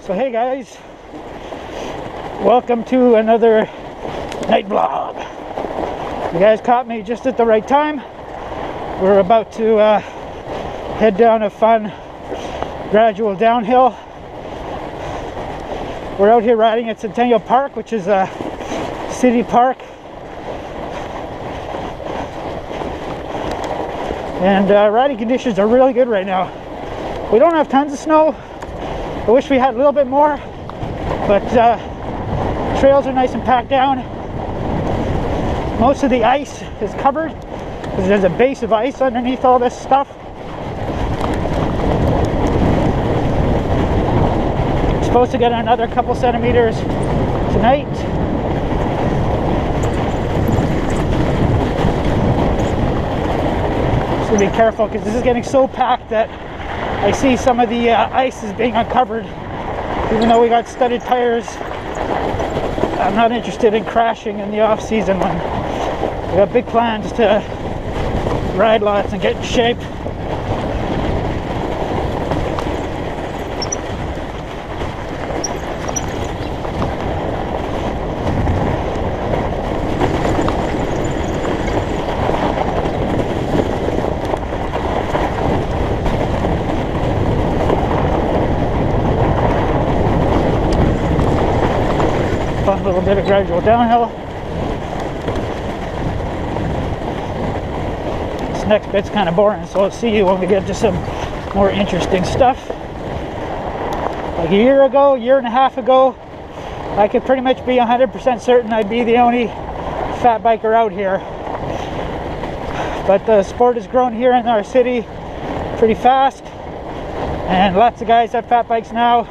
So hey guys, welcome to another night vlog. You guys caught me just at the right time. We're about to head down a fun gradual downhill. We're out here riding at Centennial Park, which is a city park, and riding conditions are really good right now. We don't have tons of snow. I wish we had a little bit more, but trails are nice and packed down. Most of the ice is covered because there's a base of ice underneath all this stuff. Supposed to get another couple centimeters tonight. So be careful because this is getting so packed that I see some of the ice is being uncovered. Even though we got studded tires, I'm not interested in crashing in the off season when we got big plans to ride lots and get in shape. Fun little bit of gradual downhill. This next bit's kind of boring, so I'll see you when we get to some more interesting stuff. Like a year and a half ago, I could pretty much be 100% certain I'd be the only fat biker out here. But the sport has grown here in our city pretty fast, and lots of guys have fat bikes now.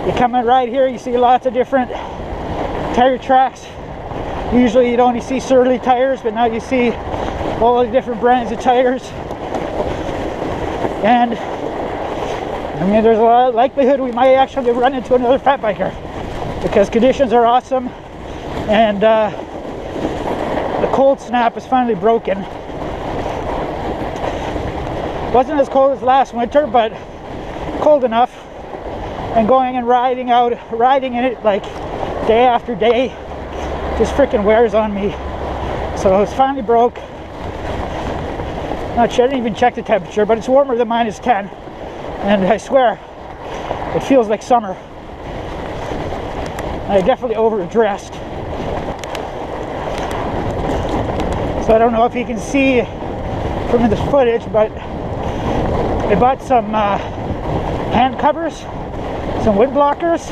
You come and ride here, you see lots of different tire tracks. Usually you'd only see Surly tires, but now you see all the different brands of tires. And I mean, there's a lot of likelihood we might actually run into another fat biker because conditions are awesome, and the cold snap is finally broken. Wasn't as cold as last winter, but cold enough. And going and riding in it like day after day just freaking wears on me. So it's finally broke. Not sure, I didn't even check the temperature, but it's warmer than -10, and I swear it feels like summer. I definitely overdressed. So I don't know if you can see from this footage, but I bought some hand covers, some wind blockers.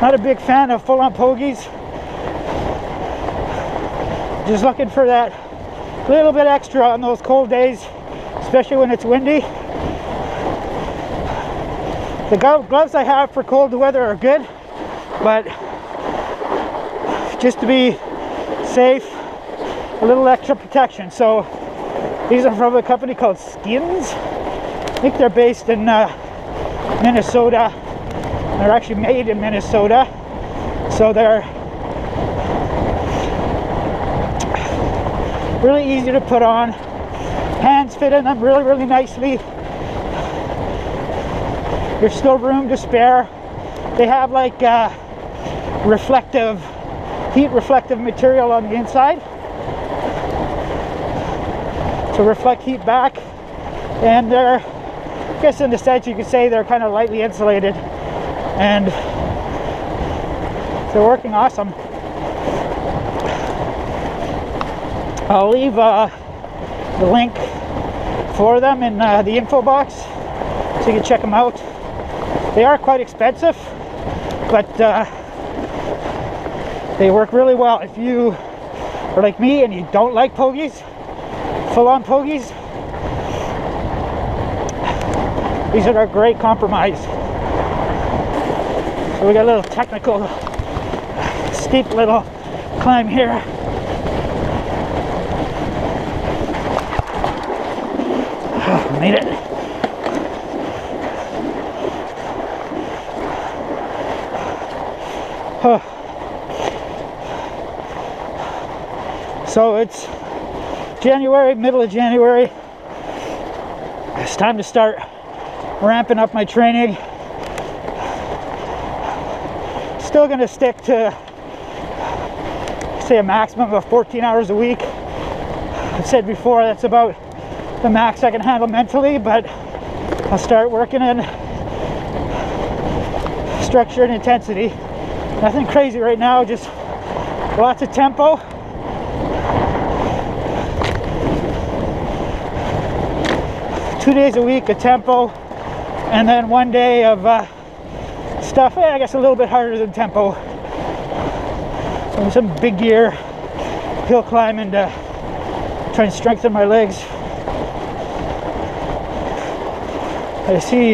Not a big fan of full-on pogies. Just looking for that little bit extra on those cold days, especially when it's windy. The gloves I have for cold weather are good, but just to be safe, a little extra protection. So these are from a company called Skins. I think they're based in Minnesota. They're actually made in Minnesota, so they're really easy to put on. Hands fit in them really nicely. There's still room to spare. They have like heat reflective material on the inside to reflect heat back, and they're, I guess in the sense you could say they're kind of lightly insulated, and they're working awesome. I'll leave the link for them in the info box so you can check them out. They are quite expensive, but they work really well. If you are like me and you don't like pogies, full-on pogies, these are a great compromise. So we got a little technical, steep little climb here. Oh, made it. Oh. So it's January, middle of January. It's time to start ramping up my training. still going to stick to, say, a maximum of 14 hours a week. I've said before that's about the max I can handle mentally, but I'll start working in structure and intensity. Nothing crazy right now, just lots of tempo. Two days a week of tempo, and then one day of stuff, I guess a little bit harder than tempo. Some big gear, hill climbing to try and strengthen my legs. I see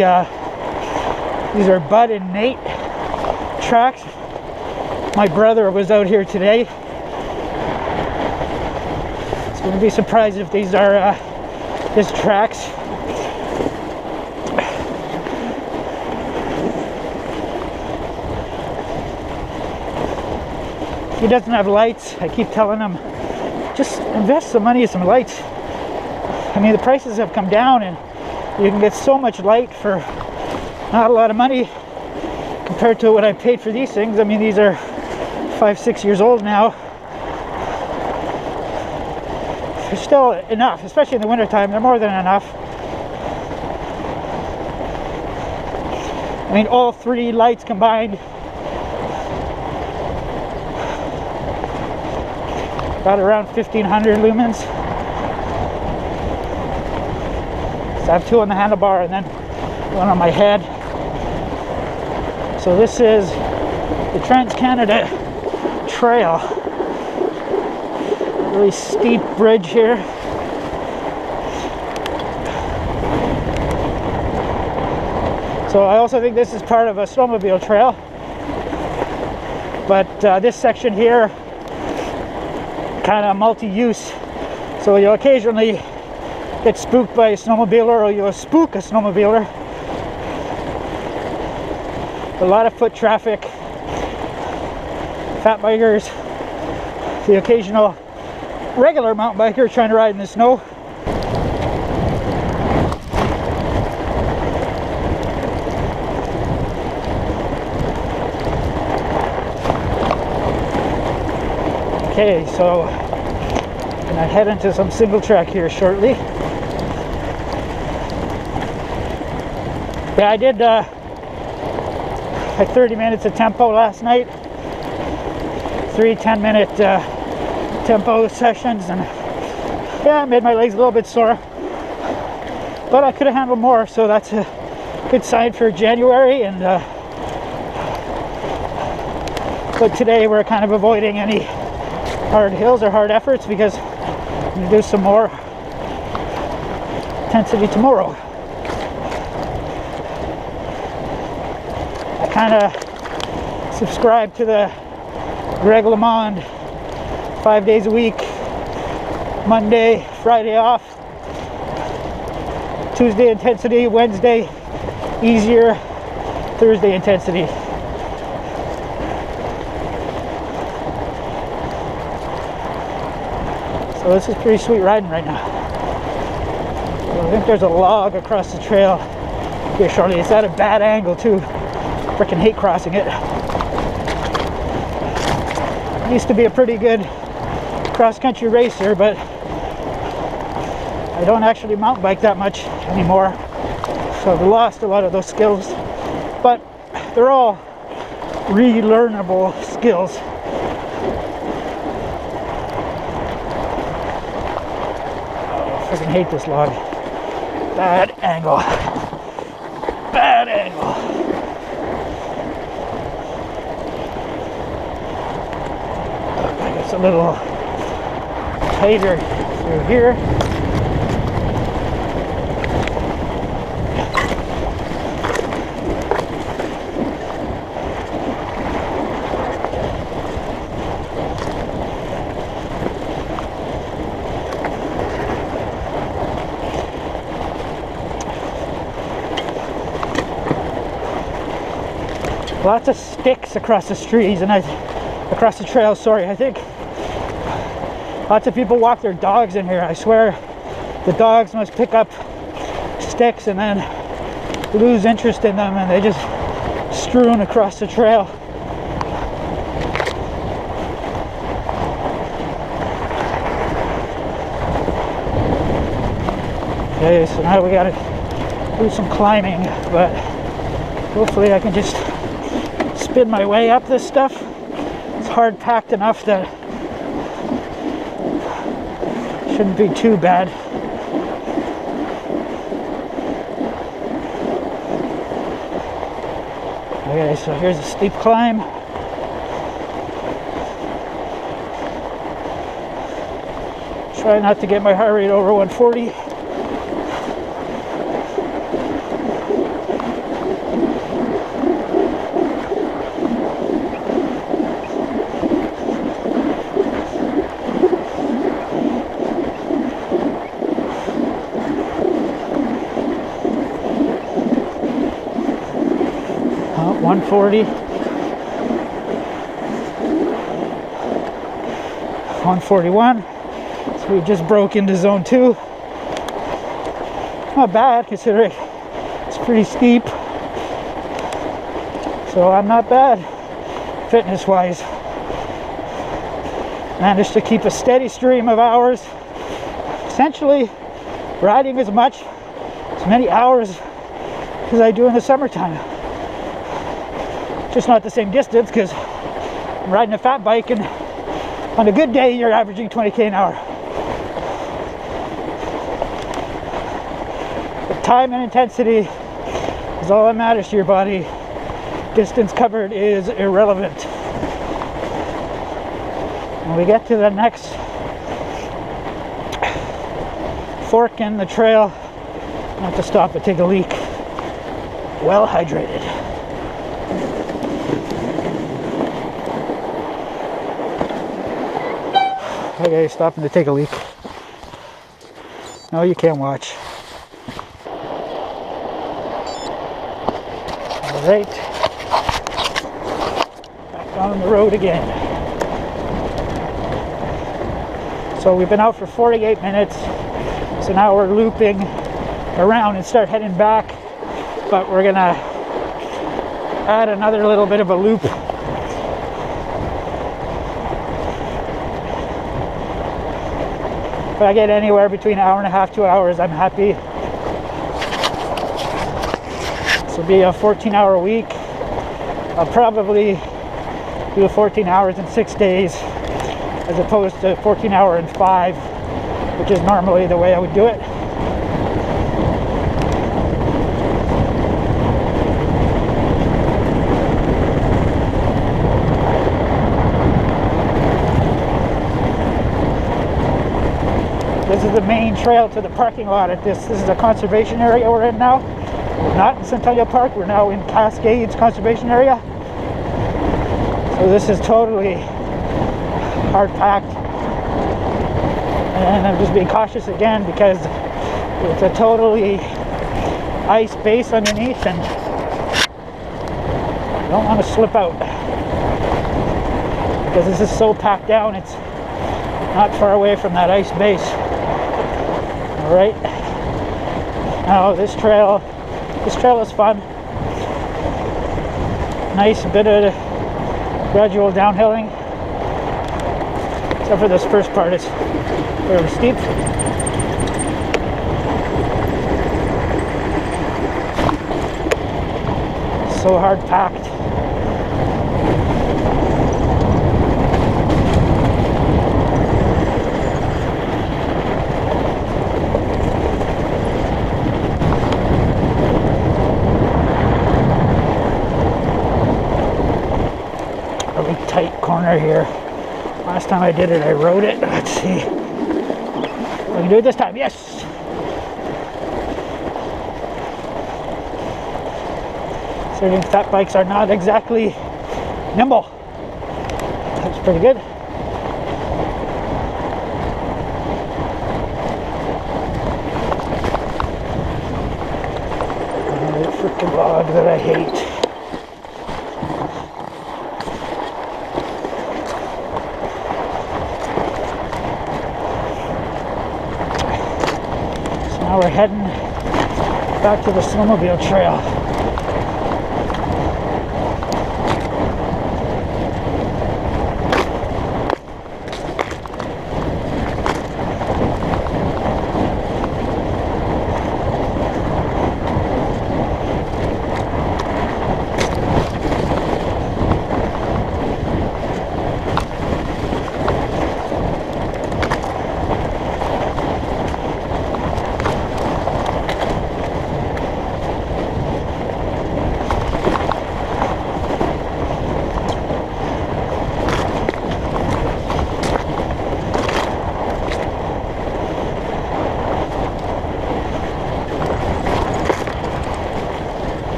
these are Bud and Nate tracks. My brother was out here today. So I'm gonna be surprised if these are his tracks. He doesn't have lights. I keep telling him, just invest some money in some lights. I mean, the prices have come down and you can get so much light for not a lot of money compared to what I paid for these things. I mean, these are 5-6 years old now. They're still enough, especially in the wintertime. They're more than enough. I mean, all three lights combined, about around 1500 lumens. So I have two on the handlebar and then one on my head. So this is the TransCanada trail. Really steep bridge here. So I also think this is part of a snowmobile trail. But this section here, kind of multi-use. So you'll occasionally get spooked by a snowmobiler, or you'll spook a snowmobiler. A lot of foot traffic, fat bikers, the occasional regular mountain biker trying to ride in the snow. Okay, so I'm gonna head into some single track here shortly. Yeah, I did like 30 minutes of tempo last night. 3 10-minute tempo sessions, and yeah, it made my legs a little bit sore. But I could have handled more, so that's a good sign for January. And but today we're kind of avoiding any hard hills or hard efforts because I'm going to do some more intensity tomorrow. I kind of subscribe to the Greg LeMond 5 days a week, Monday, Friday off, Tuesday intensity, Wednesday easier, Thursday intensity. So this is pretty sweet riding right now. So I think there's a log across the trail here shortly. It's at a bad angle too. Freaking hate crossing it. Used to be a pretty good cross-country racer, but I don't actually mountain bike that much anymore. So I've lost a lot of those skills. But they're all relearnable skills. I freaking hate this log. Bad angle. Bad angle. I guess a little tighter through here. Lots of sticks across the streets and across the trail, sorry. I think lots of people walk their dogs in here. I swear the dogs must pick up sticks and then lose interest in them, and they just strewn across the trail. Okay, so now we gotta do some climbing, but hopefully I can just spin my way up this stuff. It's hard packed enough that it shouldn't be too bad. Okay, so here's a steep climb. Try not to get my heart rate over 140. Oh, 140. 141. So we just broke into zone 2. Not bad considering it's pretty steep. So I'm not bad fitness wise. Managed to keep a steady stream of hours. Essentially riding as many hours as I do in the summertime. Just not the same distance because I'm riding a fat bike, and on a good day you're averaging 20k an hour. But time and intensity is all that matters to your body. Distance covered is irrelevant. When we get to the next fork in the trail, I have to stop and take a leak. Well hydrated. Okay, stopping to take a leak. No, you can't watch. All right. Back on the road again. So we've been out for 48 minutes. So now we're looping around and start heading back. But we're gonna add another little bit of a loop. If I get anywhere between an hour and a half, 2 hours, I'm happy. This will be a 14-hour week. I'll probably do 14 hours in 6 days as opposed to 14 hour in 5, which is normally the way I would do it. This is the main trail to the parking lot at this. This is a conservation area we're in now. We're not in Centennial Park, we're now in Cascades Conservation Area. So this is totally hard packed. And I'm just being cautious again because it's a totally ice base underneath and I don't want to slip out. Because this is so packed down, it's not far away from that ice base. Alright, now this trail is fun. Nice bit of gradual downhilling. Except for this first part, it's very steep. So hard packed. Tight corner here. Last time I did it, I rode it. Let's see. I can do it this time. Yes! Certain fat bikes are not exactly nimble. That's pretty good. And the freaking log that I hate. Now we're heading back to the snowmobile trail.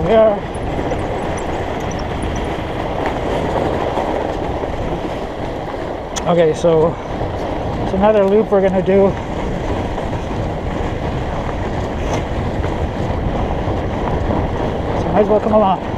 we are. Okay, so it's another loop we're gonna do. So might as well come along.